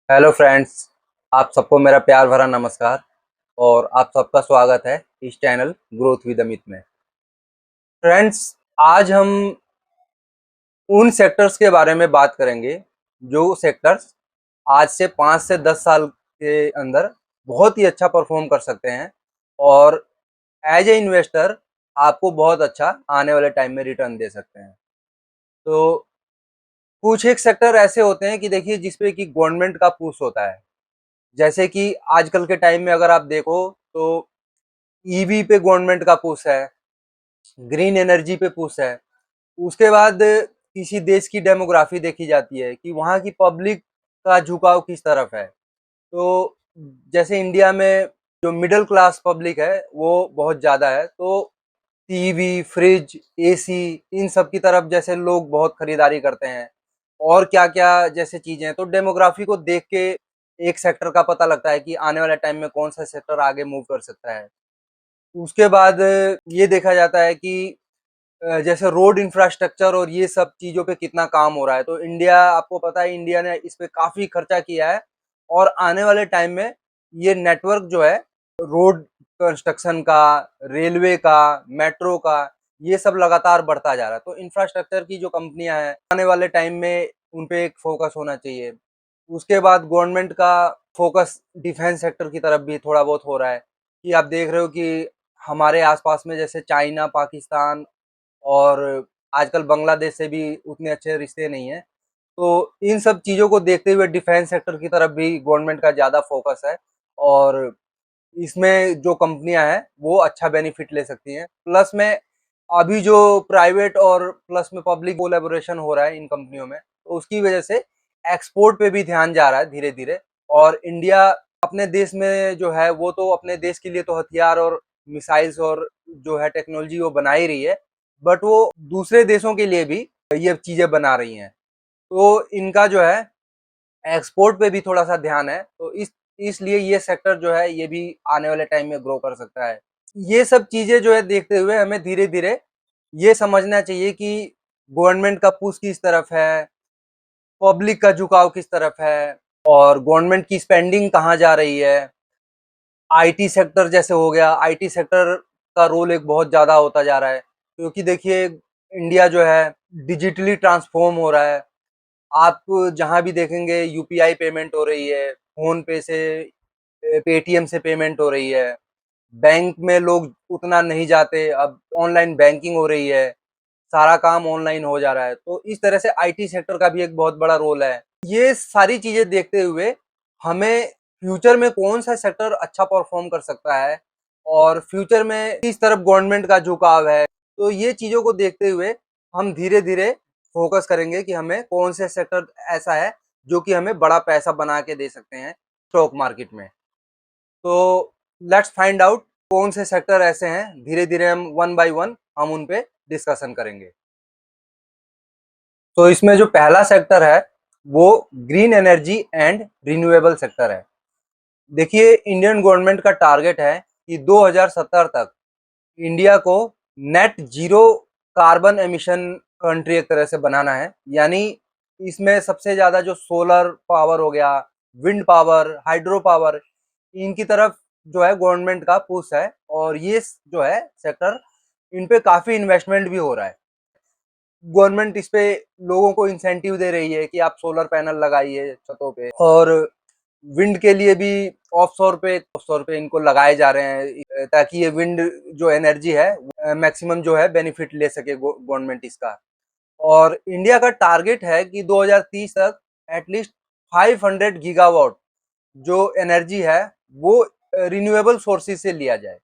Hello friends. आप सबको मेरा प्यार भरा नमस्कार और आप सबका स्वागत है इस चैनल ग्रोथ विद अमित में। फ्रेंड्स, आज हम उन सेक्टर्स के बारे में बात करेंगे जो सेक्टर्स आज से 5 से 10 साल के अंदर बहुत ही अच्छा परफॉर्म कर सकते हैं और एज ए इन्वेस्टर आपको बहुत अच्छा आने वाले टाइम में रिटर्न दे सकते हैं। तो कुछ एक सेक्टर ऐसे होते हैं कि देखिए जिसपे कि गवर्नमेंट का पुश होता है। जैसे कि आजकल के टाइम में अगर आप देखो तो ईवी पे गवर्नमेंट का पुश है, ग्रीन एनर्जी पे पुश है। उसके बाद किसी देश की डेमोग्राफी देखी जाती है कि वहाँ की पब्लिक का झुकाव किस तरफ है। तो जैसे इंडिया में जो मिडिल क्लास पब्लिक है वो बहुत ज़्यादा है, तो टीवी, फ्रिज, एसी इन सब की तरफ जैसे लोग बहुत खरीदारी करते हैं और क्या-क्या जैसे चीज़ें हैं। तो डेमोग्राफी को देख के एक सेक्टर का पता लगता है कि आने वाले टाइम में कौन-सा सेक्टर आगे मूव कर सकता है। उसके बाद ये देखा जाता है कि जैसे रोड इंफ्रास्ट्रक्चर और ये सब चीज़ों पे कितना काम हो रहा है। तो इंडिया, आपको पता है, इंडिया ने इस पे काफ़ी खर्चा किया है और आने वाले टाइम में ये नेटवर्क जो है रोड कंस्ट्रक्शन का, रेलवे का, मेट्रो का, ये सब लगातार बढ़ता जा रहा है। तो इंफ्रास्ट्रक्चर की जो कंपनियाँ हैं, आने वाले टाइम में उन पे एक फ़ोकस होना चाहिए। उसके बाद गवर्नमेंट का फ़ोकस डिफेंस सेक्टर की तरफ भी थोड़ा बहुत हो रहा है कि आप देख रहे हो कि हमारे आस-पास में जैसे चाइना, पाकिस्तान और आजकल बांग्लादेश से भी उतने अच्छे रिश्ते नहीं हैं। तो इन सब चीज़ों को देखते हुए डिफेंस सेक्टर की तरफ भी गवर्नमेंट का ज़्यादा फ़ोकस है और इसमें जो कंपनियाँ हैं, वो अच्छा बेनिफिट ले सकती हैं। प्लस में अभी जो प्राइवेट और प्लस में पब्लिक कोलैबोरेशन हो रहा है इन कंपनियों में, तो उसकी वजह से एक्सपोर्ट पे भी ध्यान जा रहा है धीरे-धीरे। और इंडिया अपने देश में जो है, वो तो अपने देश के लिए तो हथियार और मिसाइल्स और जो है टेक्नोलॉजी वो बना ही रही है, बट वो दूसरे देशों के लिए भी ये चीज़ें बना रही हैं। तो इनका जो है एक्सपोर्ट पे भी थोड़ा-सा ध्यान है, तो इसलिए ये सेक्टर जो है ये भी आने वाले टाइम में ग्रो कर सकता है। ये सब चीज़ें जो है देखते हुए हमें धीरे-धीरे ये समझना चाहिए कि गवर्नमेंट का पुश किस तरफ है, पब्लिक का झुकाव किस तरफ है और गवर्नमेंट की स्पेंडिंग कहाँ जा रही है। आईटी सेक्टर जैसे हो गया, आईटी सेक्टर का रोल एक बहुत ज़्यादा होता जा रहा है, क्योंकि देखिए इंडिया जो है डिजिटली ट्रांसफ़ॉर्म हो रहा है। आप जहाँ भी देखेंगे यूपीआई पेमेंट हो रही है, फ़ोन पे से पेटीएम से पेमेंट हो रही है। बैंक में लोग उतना नहीं जाते, अब ऑनलाइन बैंकिंग हो रही है, सारा काम ऑनलाइन हो जा रहा है। तो इस तरह से आईटी सेक्टर का भी एक बहुत बड़ा रोल है। ये सारी चीज़ें देखते हुए हमें फ्यूचर में कौन-सा सेक्टर अच्छा परफ़ॉर्म कर सकता है और फ्यूचर में किस तरफ गवर्नमेंट का झुकाव है, तो ये चीज़ों को देखते हुए हम धीरे-धीरे फ़ोकस करेंगे कि हमें कौन से सेक्टर ऐसा है जो कि हमें बड़ा पैसा बना के दे सकते हैं स्टॉक मार्केट में। तो लेट्स फाइंड आउट कौन से सेक्टर ऐसे हैं, धीरे-धीरे हम वन बाय वन हम उन पे डिस्कशन करेंगे। तो इसमें जो पहला सेक्टर है वो green energy and renewable sector है। देखिए इंडियन गवर्नमेंट का टारगेट है कि 2070 तक इंडिया को net zero carbon emission country एक तरह से बनाना है। यानी इसमें सबसे ज़्यादा जो सोलर पावर हो गया, विंड पावर, हाइड्रो पावर, इनकी तरफ जो है गवर्नमेंट का पुश है और ये जो है सेक्टर, इन पे काफ़ी इन्वेस्टमेंट भी हो रहा है। गवर्नमेंट इस पे लोगों को इंसेंटिव दे रही है कि आप सोलर पैनल लगाइए छतों पे और विंड के लिए भी ऑफशोर पे इनको लगाए जा रहे हैं, ताकि ये विंड जो एनर्जी है मैक्सिमम जो है बेनिफिट ले सके गवर्नमेंट इसका। और इंडिया का टारगेट है कि 2030 तक एटलीस्ट 500 गीगावाट जो एनर्जी है वो रिन्यूएबल सोर्सेज से लिया जाए।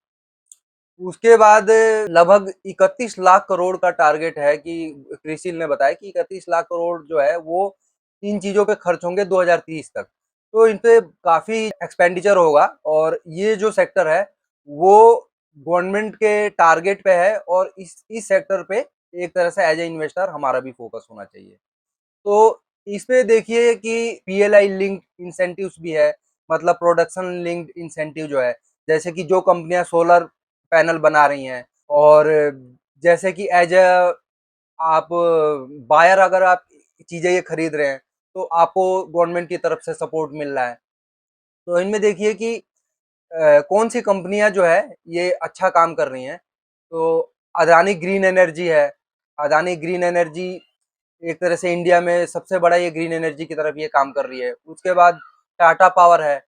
उसके बाद लगभग 31 लाख करोड़ का टारगेट है कि क्रिसिल ने बताया कि 31 लाख करोड़ जो है वो इन चीज़ों पे खर्च होंगे 2030 तक। तो इन पे काफ़ी एक्सपेंडिचर होगा और ये जो सेक्टर है वो गवर्नमेंट के टारगेट पे है और इस सेक्टर पे एक तरह से एज ए इन्वेस्टर हमारा भी फोकस होना चाहिए। तो इसपे देखिए कि पीएलआई लिंक्ड इंसेंटिव्स भी है, मतलब प्रोडक्शन लिंक्ड इंसेंटिव जो है, जैसे कि जो कंपनियां सोलर पैनल बना रही हैं और जैसे कि एज अ आप बायर अगर आप चीज़ें ये खरीद रहे हैं, तो आपको गवर्नमेंट की तरफ से सपोर्ट मिल रहा है। तो इनमें देखिए कि कौन सी कंपनियां जो है ये अच्छा काम कर रही हैं। तो अदानी ग्रीन एनर्जी है। अदानी ग्रीन एनर्जी एक तरह से इंडिया में सबसे बड़ा ये ग्रीन एनर्जी की तरफ ये काम कर रही है। उसके बाद टाटा पावर है।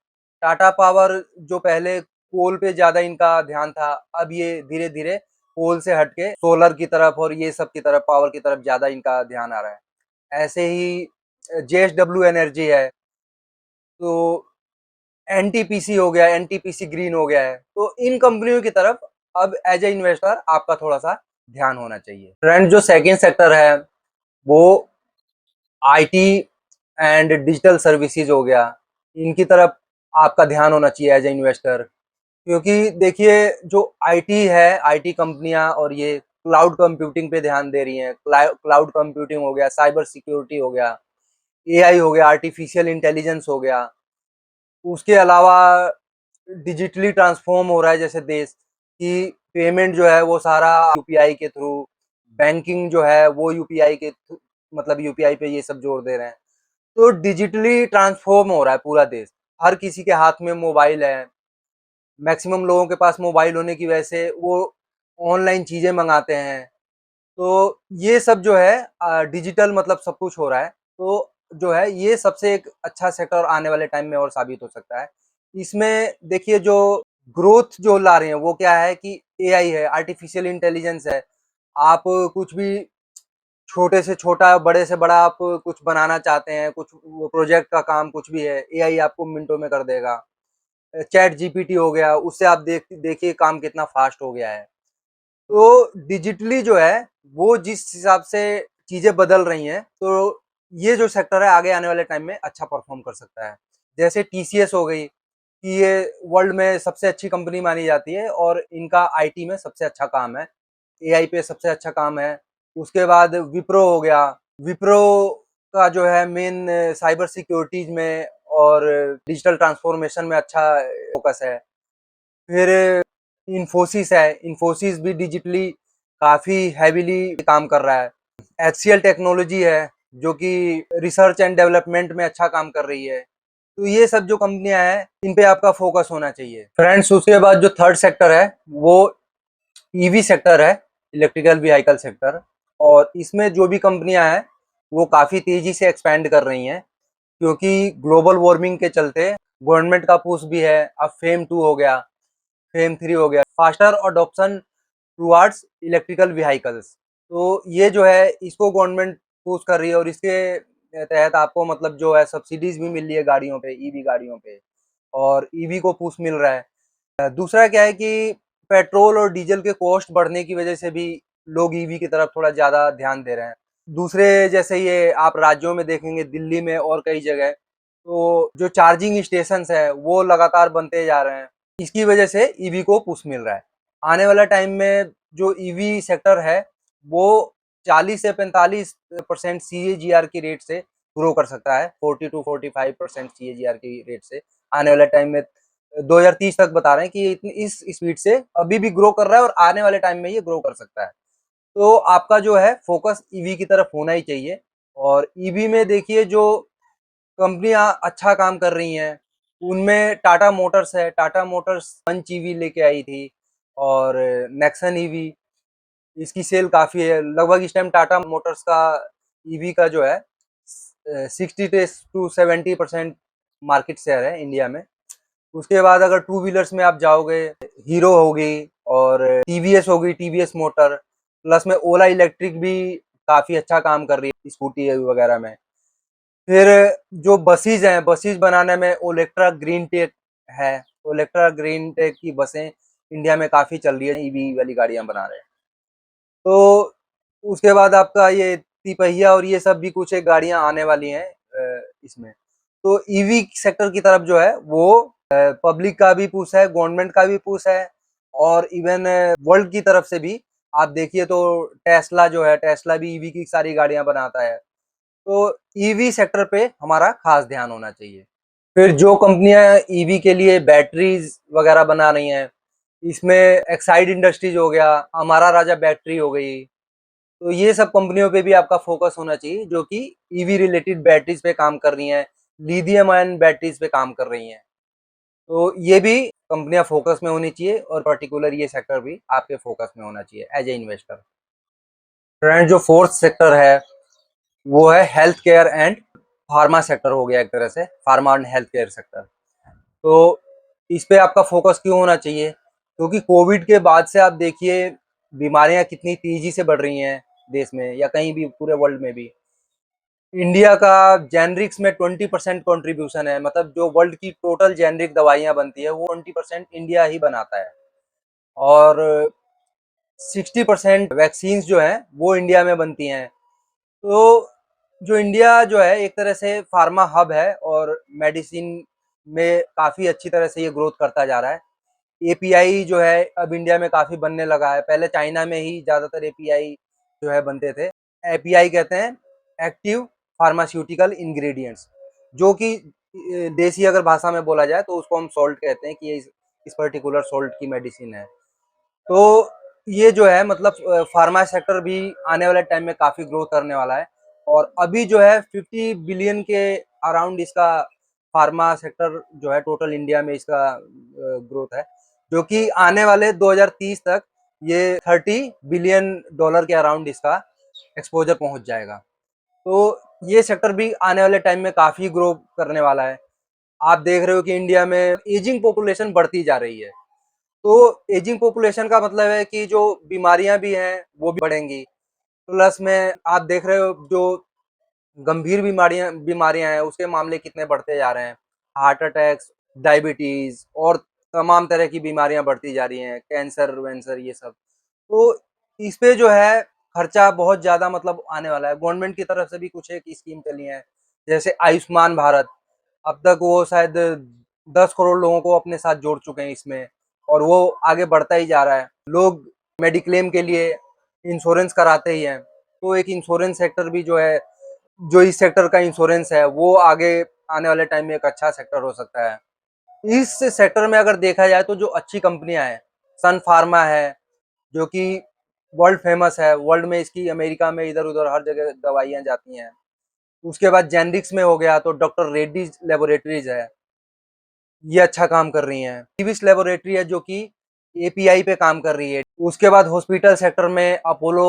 टाटा पावर जो पहले कोल पे ज़्यादा इनका ध्यान था, अब ये धीरे-धीरे कोल से हट के सोलर की तरफ और ये सब की तरफ, पावर की तरफ ज़्यादा इनका ध्यान आ रहा है। ऐसे ही जेएसडब्ल्यू एनर्जी है। तो एनटीपीसी हो गया, एनटीपीसी ग्रीन हो गया है। तो इन कंपनियों की तरफ अब एज ए इन्वेस्टर आपका थोड़ा-सा ध्यान होना चाहिए। फ्रेंड, जो सेकंड सेक्टर है वो आईटी एंड डिजिटल सर्विसेज हो गया। इनकी तरफ आपका ध्यान होना चाहिए एज ए इन्वेस्टर। क्योंकि देखिए जो आईटी है, आईटी कंपनियां और ये क्लाउड कंप्यूटिंग पे ध्यान दे रही हैं। क्लाउड कंप्यूटिंग हो गया, साइबर सिक्योरिटी हो गया, एआई हो गया, आर्टिफिशियल इंटेलिजेंस हो गया। उसके अलावा डिजिटली ट्रांसफॉर्म हो रहा है जैसे देश कि पेमेंट जो है वो सारा यूपीआई के थ्रू, बैंकिंग जो है वो यूपीआई के मतलब यूपीआई पे ये सब जोर दे रहे हैं। तो डिजिटली ट्रांसफॉर्म हो रहा है पूरा देश। हर किसी के हाथ में मोबाइल है। मैक्सिमम लोगों के पास मोबाइल होने की वजह से वो ऑनलाइन चीज़ें मंगाते हैं। तो ये सब जो है डिजिटल मतलब सब कुछ हो रहा है। तो जो है ये सबसे एक अच्छा सेक्टर आने वाले टाइम में और साबित हो सकता है। इसमें देखिए जो ग्रोथ जो ला रहे हैं वो क्या है कि एआई है, आर्टिफिशियल इंटेलिजेंस है। आप कुछ भी छोटे से छोटा, बड़े से बड़ा आप कुछ बनाना चाहते हैं, कुछ वो प्रोजेक्ट का काम कुछ भी है, एआई आपको मिनटों में कर देगा। चैट जीपीटी हो गया, उससे आप देखिए काम कितना फास्ट हो गया है। तो डिजिटली जो है वो जिस हिसाब से चीज़ें बदल रही हैं, तो ये जो सेक्टर है आगे आने वाले टाइम में अच्छा परफ़ॉर्म कर सकता है। जैसे टीसीएस हो गई, कि ये वर्ल्ड में सबसे अच्छी कंपनी मानी जाती है और इनका आईटी में सबसे अच्छा काम है। एआई पे सबसे अच्छा काम है। उसके बाद विप्रो हो गया। विप्रो का जो है मेन साइबर सिक्योरिटीज़ में और डिजिटल ट्रांसफ़ॉर्मेशन में अच्छा फ़ोकस है। फिर इन्फोसिस है। इन्फोसिस भी डिजिटली काफ़ी हेवीली काम कर रहा है। एचसीएल टेक्नोलॉजी है, जो कि रिसर्च एंड डेवलपमेंट में अच्छा काम कर रही है। तो ये सब जो कंपनियां हैं, इन पे आपका फोकस होना चाहिए। फ्रेंड्स, उसके बाद जो थर्ड सेक्टर है वो ईवी सेक्टर है, इलेक्ट्रिकल व्हीकल सेक्टर। और इसमें जो भी कंपनियां हैं वो काफ़ी तेज़ी से एक्सपैंड कर रही हैं, क्योंकि ग्लोबल वार्मिंग के चलते गवर्नमेंट का पुश भी है। अब फेम 2 हो गया, फेम 3 हो गया, faster adoption towards electrical vehicles. तो ये जो है इसको गवर्नमेंट पुश कर रही है और इसके तहत आपको मतलब जो है सब्सिडीज भी मिल रही है गाड़ियों पे, ईवी गाड़ियों पे, और ईवी को पुश मिल रहा है। दूसरा क्या है कि पेट्रोल और डीजल के कॉस्ट बढ़ने की वजह से भी लोग ईवी की तरफ थोड़ा ज़्यादा ध्यान दे रहे हैं। दूसरे जैसे ये आप राज्यों में देखेंगे, दिल्ली में और कई जगह, तो जो चार्जिंग स्टेशंस हैं वो लगातार बनते जा रहे हैं। इसकी वजह से ईवी को पुश मिल रहा है। आने वाला टाइम में जो ईवी सेक्टर है वो 40 से 45% सीएजीआर की रेट से ग्रो कर सकता है। 40 टू 45% सीएजीआर की रेट से आने वाले टाइम में 2030 तक बता रहे हैं कि ये इतनी इस स्पीड से अभी भी ग्रो कर रहा है और आने वाले टाइम में ये ग्रो कर सकता है। तो आपका जो है फोकस ईवी की तरफ होना ही चाहिए। और ईवी में देखिए जो कंपनियां अच्छा काम कर रही हैं उनमें टाटा मोटर्स है। टाटा मोटर्स पंच ईवी लेके आई थी, और नेक्सन ईवी, इसकी सेल काफ़ी है। लगभग इस टाइम टाटा मोटर्स का ईवी का जो है 60 टू 70% मार्केट शेयर है इंडिया में। उसके बाद अगर टू व्हीलर्स में आप जाओगे, हीरो होगी और टीवीएस होगी, टीवीएस मोटर, प्लस में ओला इलेक्ट्रिक भी काफ़ी अच्छा काम कर रही है स्कूटी वगैरह में। फिर जो बसेस हैं, बसेस बनाने में ओलेक्ट्रा ग्रीन टेक है। ओलेक्ट्रा ग्रीन टेक की बसें इंडिया में काफ़ी चल रही है, ईवी वाली गाड़ियाँ बना रहे हैं। तो उसके बाद आपका ये तिपहिया और ये सब भी कुछ एक गाड़ियाँ आने वाली हैं इसमें। तो ईवी सेक्टर की तरफ जो है वो पब्लिक का भी पुश है, गवर्नमेंट का भी पुश है, और इवन वर्ल्ड की तरफ से भी आप देखिए तो टेस्ला जो है, टेस्ला भी ईवी की सारी गाड़ियाँ बनाता है। तो ईवी सेक्टर पे हमारा खास ध्यान होना चाहिए। फिर जो कंपनियां ईवी के लिए बैटरीज वगैरह बना रही हैं, इसमें एक्साइड इंडस्ट्रीज हो गया, अमारा राजा बैटरी हो गई, तो ये सब कंपनियों पे भी आपका फोकस होना चाहिए जो कि ईवी रिलेटेड बैटरीज पे काम कर रही हैं, लिथियम आयन बैटरीज पे काम कर रही हैं। तो ये भी कंपनियां फोकस में होनी चाहिए और पर्टिकुलर ये सेक्टर भी आपके फोकस में होना चाहिए एज ए इन्वेस्टर। फ्रेंड, जो फोर्थ सेक्टर है वो है health care and pharma sector हो गया, एक तरह से pharma and health care sector. तो इस पे आपका फोकस क्यों होना चाहिए? क्योंकि कोविड के बाद से आप देखिए बीमारियां कितनी तेजी से बढ़ रही हैं देश में या कहीं भी पूरे वर्ल्ड में भी। इंडिया का जेनरिक्स में 20% कंट्रीब्यूशन है, मतलब जो वर्ल्ड की टोटल जेनरिक दवाइयां बनती है वो 20% इंडिया ही बनाता है। और 60% वैक्सीन जो है वो इंडिया में बनती हैं। तो जो इंडिया जो है एक तरह से फार्मा हब है और मेडिसिन में काफ़ी अच्छी तरह से ये ग्रोथ करता जा रहा है। एपीआई जो है अब इंडिया में काफ़ी बनने लगा है, पहले चाइना में ही ज़्यादातर एपीआई जो है बनते थे। एपीआई कहते हैं एक्टिव फार्मास्यूटिकल इंग्रेडिएंट्स, जो कि देसी अगर भाषा में बोला जाए तो उसको हम सॉल्ट कहते हैं कि ये इस पर्टिकुलर सॉल्ट की मेडिसिन है। तो ये जो है मतलब फार्मा सेक्टर भी आने वाले टाइम में काफ़ी ग्रो करने वाला है। और अभी जो है 50 बिलियन के अराउंड इसका फार्मा सेक्टर जो है टोटल इंडिया में इसका ग्रोथ है, जो कि आने वाले 2030 तक ये 30 बिलियन डॉलर के अराउंड इसका एक्सपोजर पहुंच जाएगा। तो ये सेक्टर भी आने वाले टाइम में काफ़ी ग्रो करने वाला है। आप देख रहे हो कि इंडिया में एजिंग पॉपुलेशन बढ़ती जा रही है। तो एजिंग पॉपुलेशन का मतलब है कि जो बीमारियां भी हैं वो भी बढ़ेंगी। प्लस में आप देख रहे हो जो गंभीर बीमारियां बीमारियां हैं उसके मामले कितने बढ़ते जा रहे हैं। हार्ट अटैक्स, डायबिटीज और तमाम तरह की बीमारियां बढ़ती जा रही हैं, कैंसर वैंसर ये सब। तो इस पे जो है खर्चा बहुत ज़्यादा मतलब आने वाला है। गवर्नमेंट की तरफ से भी कुछ एक स्कीम चली है, जैसे आयुष्मान भारत। अब तक वो शायद 10 करोड़ लोगों को अपने साथ जोड़ चुके हैं इसमें, और वो आगे बढ़ता ही जा रहा है। लोग मेडिक्लेम के लिए इंश्योरेंस कराते ही हैं। तो एक इंश्योरेंस सेक्टर भी जो है, जो इस सेक्टर का इंश्योरेंस है वो आगे आने वाले टाइम में एक अच्छा सेक्टर हो सकता है। इस सेक्टर में अगर देखा जाए तो जो अच्छी कंपनियां हैं, सन फार्मा है जो कि वर्ल्ड फेमस है, वर्ल्ड में इसकी अमेरिका में इधर उधर हर जगह दवाइयाँ जाती हैं। उसके बाद जेनरिक्स में हो गया तो डॉक्टर रेड्डीज लेबोरेटरीज है, ये अच्छा काम कर रही हैं। टीवीस लेबोरेटरी है जो कि एपीआई पे काम कर रही है। उसके बाद हॉस्पिटल सेक्टर में अपोलो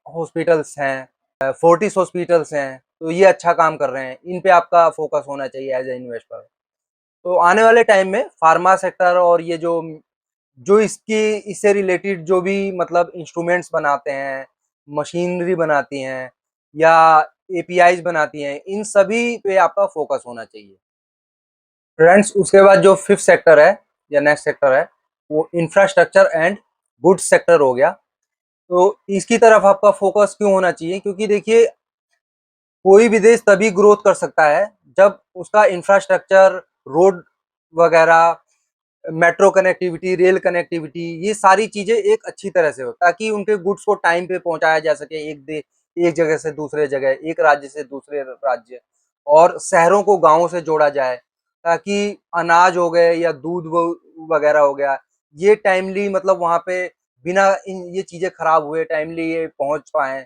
हॉस्पिटल्स हैं, फोर्टिस हॉस्पिटल्स हैं, तो ये अच्छा काम कर रहे हैं। इन पे आपका फोकस होना चाहिए एज ए इन्वेस्टर। तो आने वाले टाइम में फार्मा सेक्टर और ये जो जो इसकी इससे रिलेटेड जो भी मतलब इंस्ट्रूमेंट्स बनाते हैं, मशीनरी बनाती हैं या एपीआईज बनाती हैं, इन सभी पे आपका फोकस होना चाहिए। फ्रेंड्स, उसके बाद जो फिफ्थ सेक्टर है या नेक्स्ट सेक्टर है वो इंफ्रास्ट्रक्चर एंड गुड्स सेक्टर हो गया। तो इसकी तरफ आपका फोकस क्यों होना चाहिए? क्योंकि देखिए कोई भी देश तभी ग्रोथ कर सकता है जब उसका इंफ्रास्ट्रक्चर, रोड वगैरह, मेट्रो कनेक्टिविटी, रेल कनेक्टिविटी, ये सारी चीज़ें एक अच्छी तरह से हो, ताकि उनके गुड्स को टाइम पे पहुँचाया जा सके एक जगह से दूसरे जगह, एक राज्य से दूसरे राज्य, और शहरों को गाँवों से जोड़ा जाए, ताकि अनाज हो गए या दूध व वगैरह हो गया, ये टाइमली मतलब वहाँ पे बिना इन ये चीज़ें खराब हुए टाइमली ये पहुँच पाएँ,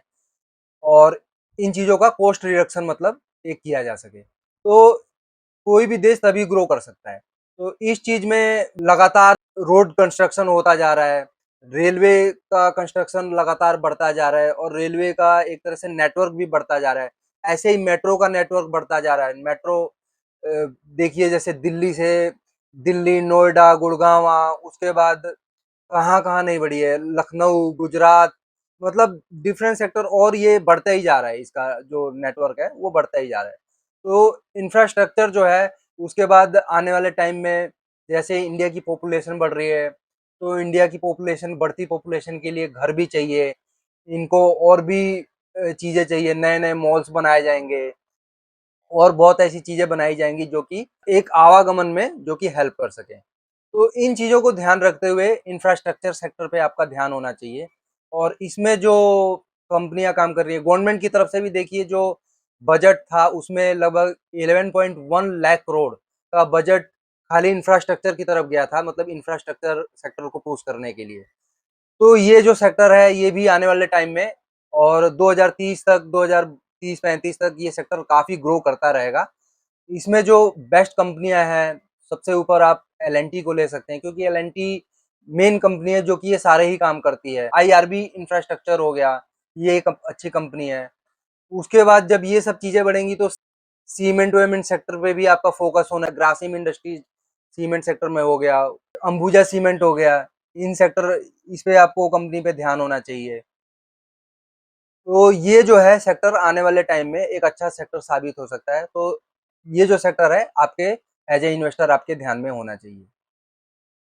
और इन चीज़ों का कॉस्ट रिडक्शन मतलब एक किया जा सके। तो कोई भी देश तभी ग्रो कर सकता है। तो इस चीज़ में लगातार रोड कंस्ट्रक्शन होता जा रहा है, रेलवे का कंस्ट्रक्शन लगातार बढ़ता जा रहा है और रेलवे का एक तरह से नेटवर्क भी बढ़ता जा रहा है। ऐसे ही मेट्रो का नेटवर्क बढ़ता जा रहा है। मेट्रो देखिए जैसे दिल्ली, नोएडा, गुड़गाँव, उसके बाद कहाँ-कहाँ नहीं बढ़ी है, लखनऊ, गुजरात, मतलब डिफरेंट सेक्टर, और ये बढ़ता ही जा रहा है, इसका जो नेटवर्क है वो बढ़ता ही जा रहा है। तो इंफ्रास्ट्रक्चर जो है उसके बाद आने वाले टाइम में जैसे इंडिया की पॉपुलेशन बढ़ रही है, तो इंडिया की पॉपुलेशन, बढ़ती पॉपुलेशन के लिए घर भी चाहिए, इनको और भी चीज़ें चाहिए, नए-नए मॉल्स बनाए जाएँगे और बहुत ऐसी चीज़ें बनाई जाएँगी जो कि एक आवागमन में जो कि हेल्प कर सकें। तो इन चीज़ों को ध्यान रखते हुए इंफ्रास्ट्रक्चर सेक्टर पे आपका ध्यान होना चाहिए। और इसमें जो कंपनियाँ काम कर रही है, गवर्नमेंट की तरफ से भी देखिए जो बजट था उसमें लगभग 11.1 लाख करोड़ का बजट खाली इंफ्रास्ट्रक्चर की तरफ गया था, मतलब इंफ्रास्ट्रक्चर सेक्टर को पुश करने के लिए। तो ये जो सेक्टर है ये भी आने वाले टाइम में और 2030 तक 2030-35 तक ये सेक्टर काफ़ी ग्रो करता रहेगा। इसमें जो बेस्ट कंपनियाँ हैं, सबसे ऊपर आप एल-एन-टी को ले सकते हैं, क्योंकि एल-एन-टी मेन कंपनी है जो कि ये सारे ही काम करती है। आईआरबी इंफ्रास्ट्रक्चर हो गया, ये एक अच्छी कंपनी है। उसके बाद जब ये सब चीज़ें बढ़ेंगी तो सीमेंट-वेमेंट सेक्टर पे भी आपका फ़ोकस होना है। ग्रासिम इंडस्ट्रीज़ सीमेंट सेक्टर में हो गया, अंबुजा सीमेंट हो गया, इन सेक्टर इस पे आपको कंपनी पे ध्यान होना चाहिए। तो ये जो है सेक्टर आने वाले टाइम में एक अच्छा सेक्टर साबित हो सकता है। तो ये जो सेक्टर है आपके एज़ ए इन्वेस्टर आपके ध्यान में होना चाहिए।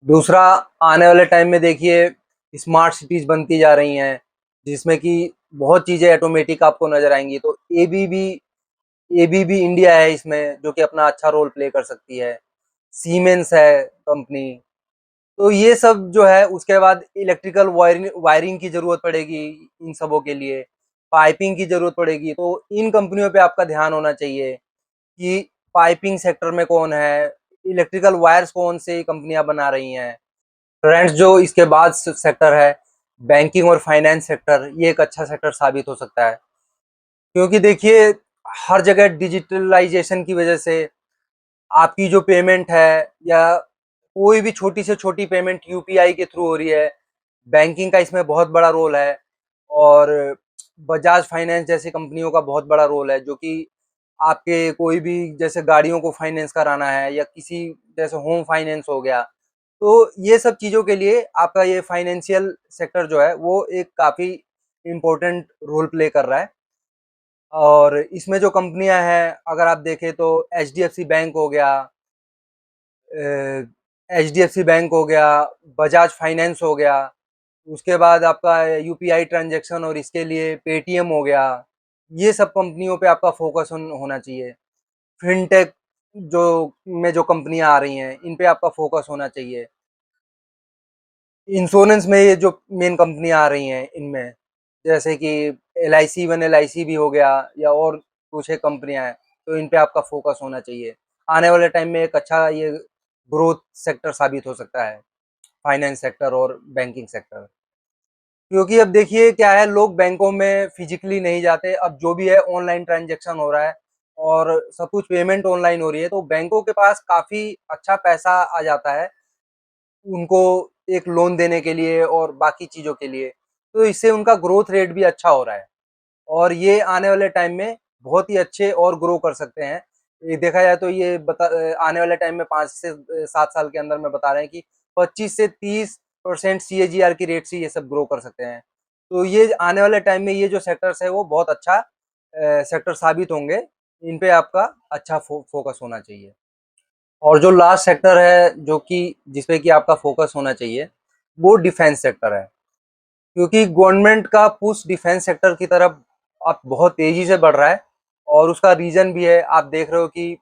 दूसरा, आने वाले टाइम में देखिए स्मार्ट सिटीज़ बनती जा रही हैं, जिसमें कि बहुत चीज़ें ऑटोमेटिक आपको नज़र आएँगी। तो एबीबी इंडिया है इसमें, जो कि अपना अच्छा रोल प्ले कर सकती है। सीमेंस है कंपनी। तो ये सब जो है, उसके बाद इलेक्ट्रिकल वायरिंग वायरिंग की ज़रूरत पड़ेगी इन सबों के लिए, पाइपिंग की ज़रूरत पड़ेगी। तो इन कंपनियों पे आपका ध्यान होना चाहिए कि पाइपिंग सेक्टर में कौन है, इलेक्ट्रिकल वायर्स कौन सी कंपनियाँ बना रही हैं। फ्रेंड्स, जो इसके बाद सेक्टर है बैंकिंग और फाइनेंस सेक्टर, ये एक अच्छा सेक्टर साबित हो सकता है। क्योंकि देखिए हर जगह डिजिटलाइजेशन की वजह से आपकी जो पेमेंट है या कोई भी छोटी से छोटी पेमेंट यूपीआई के थ्रू हो रही है, बैंकिंग का इसमें बहुत बड़ा रोल है। और बजाज फाइनेंस जैसी कंपनियों का बहुत बड़ा रोल है, जो कि आपके कोई भी जैसे गाड़ियों को फाइनेंस कराना है या किसी जैसे होम फाइनेंस हो गया, तो ये सब चीज़ों के लिए आपका ये फाइनेंशियल सेक्टर जो है वो एक काफ़ी इम्पोर्टेंट रोल प्ले कर रहा है। और इसमें जो कंपनियां हैं अगर आप देखें तो एचडीएफसी बैंक हो गया, एचडीएफसी बैंक हो गया, बजाज फाइनेंस हो गया, उसके बाद आपका यूपीआई ट्रांजैक्शन और इसके लिए पेटीएम हो गया। ये सब कंपनियों पे आपका फोकस होना चाहिए। फिनटेक जो में जो कंपनियां आ रही हैं, इन पे आपका फोकस होना चाहिए। इंश्योरेंस में ये जो मेन कंपनियां आ रही हैं, इनमें जैसे कि एलआईसी, इवन एलआईसी भी हो गया या और कुछ एक कंपनियां हैं, तो इन पे आपका फोकस होना चाहिए। आने वाले टाइम में एक अच्छा ये ग्रोथ सेक्टर साबित हो सकता है, फाइनेंस सेक्टर और बैंकिंग सेक्टर। क्योंकि अब देखिए क्या है, लोग बैंकों में फिजिकली नहीं जाते, अब जो भी है ऑनलाइन ट्रांजैक्शन हो रहा है और सब कुछ पेमेंट ऑनलाइन हो रही है, तो बैंकों के पास काफ़ी अच्छा पैसा आ जाता है उनको एक लोन देने के लिए और बाकी चीज़ों के लिए। तो इससे उनका ग्रोथ रेट भी अच्छा हो रहा है और ये आने वाले टाइम में बहुत ही अच्छे और ग्रो कर सकते हैं। ये देखा जाए तो ये आने वाले टाइम में 5 से 7 साल के अंदर में बता रहे हैं कि 25 से 30% सीएजीआर की रेट से ये सब ग्रो कर सकते हैं। तो ये आने वाले टाइम में ये जो सेक्टर्स है वो बहुत अच्छा सेक्टर साबित होंगे। इन पे आपका अच्छा फोकस होना चाहिए। और जो लास्ट सेक्टर है जो कि जिस पे कि आपका फोकस होना चाहिए, वो डिफेंस सेक्टर है। क्योंकि गवर्नमेंट का पुश डिफेंस सेक्टर की तरफ अब बहुत तेजी से बढ़ रहा है और उसका रीजन भी है। आप देख रहे हो कि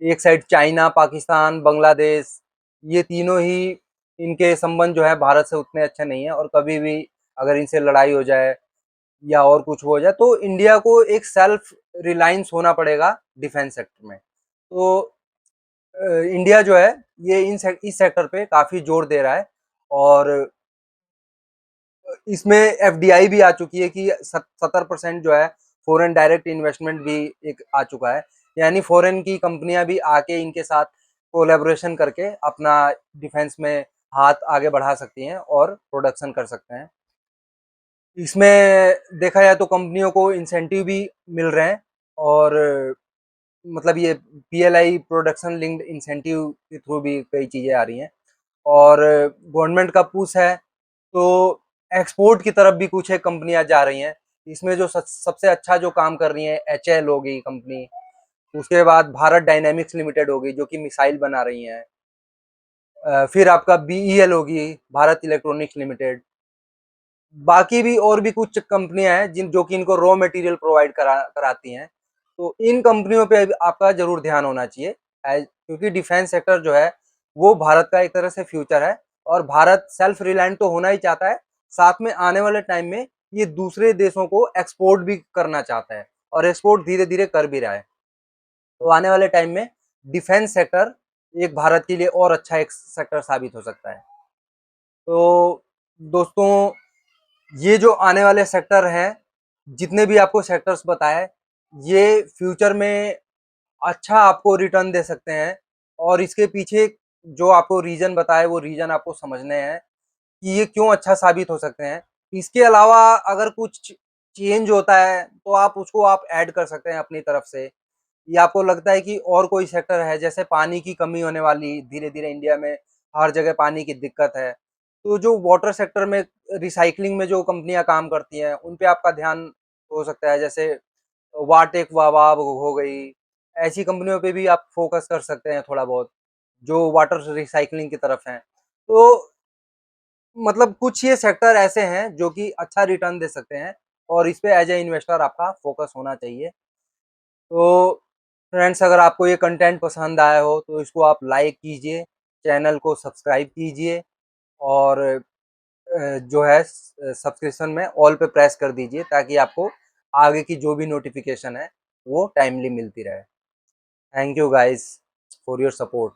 एक साइड चाइना, पाकिस्तान, बांग्लादेश, ये तीनों ही इनके संबंध जो है भारत से उतने अच्छे नहीं है और कभी भी अगर इनसे लड़ाई हो जाए या और कुछ हो जाए तो इंडिया को एक सेल्फ रिलायंस होना पड़ेगा डिफेंस सेक्टर में। तो इंडिया जो है ये इस सेक्टर पे काफ़ी जोर दे रहा है और इसमें एफडीआई भी आ चुकी है कि 70% जो है फॉरेन डायरेक्ट इन्वेस्टमेंट भी एक आ चुका है। यानी फॉरेन की कंपनियां भी आके इनके साथ कोलैबोरेशन करके अपना डिफेंस में हाथ आगे बढ़ा सकती हैं और प्रोडक्शन कर सकते हैं। इसमें देखा जाए तो कंपनियों को इंसेंटिव भी मिल रहे हैं और मतलब ये पीएलआई प्रोडक्शन लिंक्ड इंसेंटिव के थ्रू भी कई चीज़ें आ रही हैं और गवर्नमेंट का पुश है तो एक्सपोर्ट की तरफ भी कुछ एक कंपनियां जा रही हैं। इसमें जो सबसे अच्छा जो काम कर रही है एचएल हो गई कंपनी, उसके बाद भारत डायनेमिक्स लिमिटेड हो गई जो कि मिसाइल बना रही है। फिर आपका बीईएल होगी, भारत इलेक्ट्रॉनिक्स लिमिटेड। बाकी भी और भी कुछ कंपनियां हैं जिन जो कि इनको रॉ मटेरियल प्रोवाइड कराती हैं। तो इन कंपनियों पे आपका जरूर ध्यान होना चाहिए क्योंकि डिफेंस सेक्टर जो है वो भारत का एक तरह से फ्यूचर है और भारत सेल्फ रिलायंट तो होना ही चाहता है, साथ में आने वाले टाइम में ये दूसरे देशों को एक्सपोर्ट भी करना चाहता है और एक्सपोर्ट धीरे धीरे कर भी रहा है। तो आने वाले टाइम में डिफेंस सेक्टर एक भारत के लिए और अच्छा एक सेक्टर साबित हो सकता है। तो दोस्तों, ये जो आने वाले सेक्टर हैं जितने भी आपको सेक्टर्स बताए, ये फ्यूचर में अच्छा आपको रिटर्न दे सकते हैं, और इसके पीछे जो आपको रीज़न बताए, वो रीज़न आपको समझने हैं कि ये क्यों अच्छा साबित हो सकते हैं। इसके अलावा अगर कुछ चेंज होता है, तो आप उसको आप ऐड कर सकते हैं अपनी तरफ से। या आपको लगता है कि और कोई सेक्टर है, जैसे पानी की कमी होने वाली धीरे-धीरे इंडिया में, हर जगह पानी की दिक्कत है। तो जो वाटर सेक्टर में रिसाइक्लिंग में जो कंपनियाँ काम करती हैं, उन पे आपका ध्यान हो सकता है, जैसे वाटेक वावाब हो गई, ऐसी कंपनियों पे भी आप फ़ोकस कर सकते हैं थोड़ा बहुत, जो वाटर रिसाइक्लिंग की तरफ हैं। तो मतलब कुछ ये सेक्टर ऐसे हैं जो कि अच्छा रिटर्न दे सकते हैं, और इस पे एज़ अ इन्वेस्टर आपका फ़ोकस होना चाहिए। तो फ्रेंड्स, अगर आपको ये कंटेंट पसंद आया हो तो इसको आप लाइक कीजिए, चैनल को सब्सक्राइब कीजिए, और जो है सब्सक्रिप्शन में ऑल पे प्रेस कर दीजिए, ताकि आपको आगे की जो भी नोटिफ़िकेशन है वो टाइमली मिलती रहे। Thank you guys for your support.